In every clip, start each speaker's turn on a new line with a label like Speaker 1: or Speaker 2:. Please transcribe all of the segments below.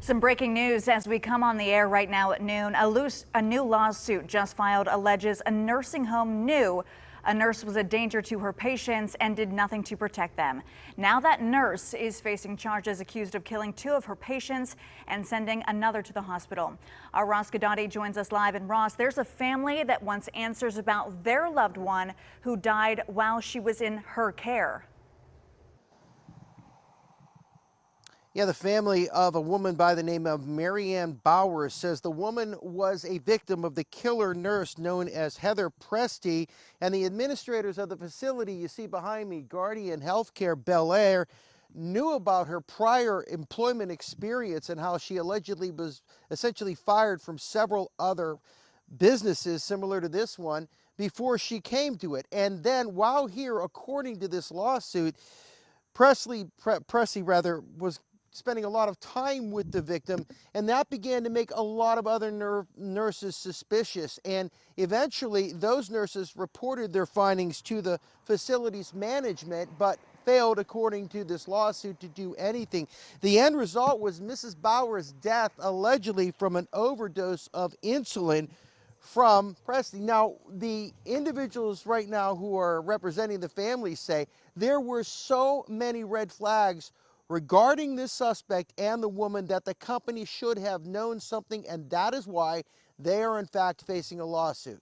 Speaker 1: Some breaking news as we come on the air right now at noon. A new lawsuit just filed alleges a nursing home knew a nurse was a danger to her patients and did nothing to protect them. Now that nurse is facing charges accused of killing 2 of her patients and sending another to the hospital. Our Ross Guidotti joins us live. And Ross, there's a family that wants answers about their loved one who died while she was in her care.
Speaker 2: Yeah, the family of a woman by the name of Marianne Bowers says the woman was a victim of the killer nurse known as Heather Presti, and the administrators of the facility you see behind me, Guardian Healthcare Bel Air, knew about her prior employment experience and how she allegedly was essentially fired from several other businesses similar to this one before she came to it. And then while here, according to this lawsuit, Presti was spending a lot of time with the victim, and that began to make a lot of other nurses suspicious. And eventually, those nurses reported their findings to the facility's management, but failed, according to this lawsuit, to do anything. The end result was Mrs. Bowers' death, allegedly from an overdose of insulin from Presti. Now, the individuals right now who are representing the family say there were so many red flags regarding this suspect and the woman that the company should have known something, and that is why they are in fact facing a lawsuit.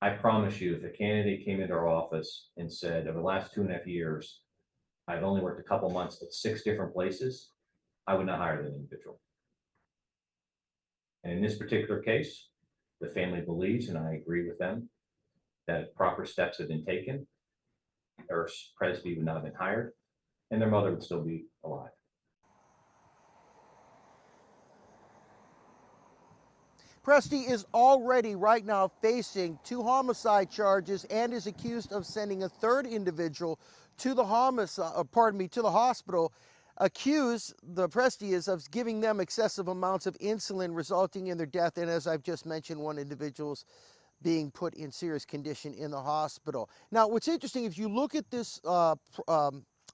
Speaker 3: I promise you, if a candidate came into our office and said, over the last 2.5 years, I've only worked a couple months at 6 different places, I would not hire that individual. And in this particular case, the family believes, and I agree with them, that if proper steps had been taken, Nurse Presti would not have been hired, and their mother would still be alive.
Speaker 2: Presti is already right now facing 2 homicide charges and is accused of sending a 3rd individual to the to the hospital. The Presti is of giving them excessive amounts of insulin, resulting in their death. And as I've just mentioned, 1 individual's being put in serious condition in the hospital. Now, what's interesting, if you look at this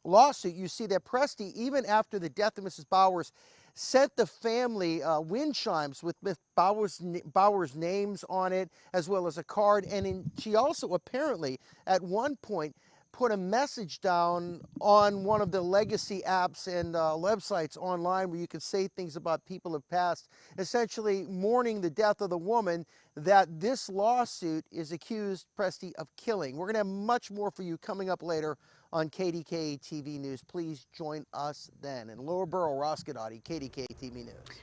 Speaker 2: lawsuit, you see that Presti, even after the death of Mrs. Bowers, sent the family wind chimes with Bowers' names on it, as well as a card. And she also apparently, at one point, put a message down on one of the legacy apps and websites online where you can say things about people who have passed, essentially mourning the death of the woman that this lawsuit is accused Presti of killing. We're going to have much more for you coming up later on KDKA-TV News. Please join us then. In Lower Borough, Ross Guidotti, KDKA-TV News.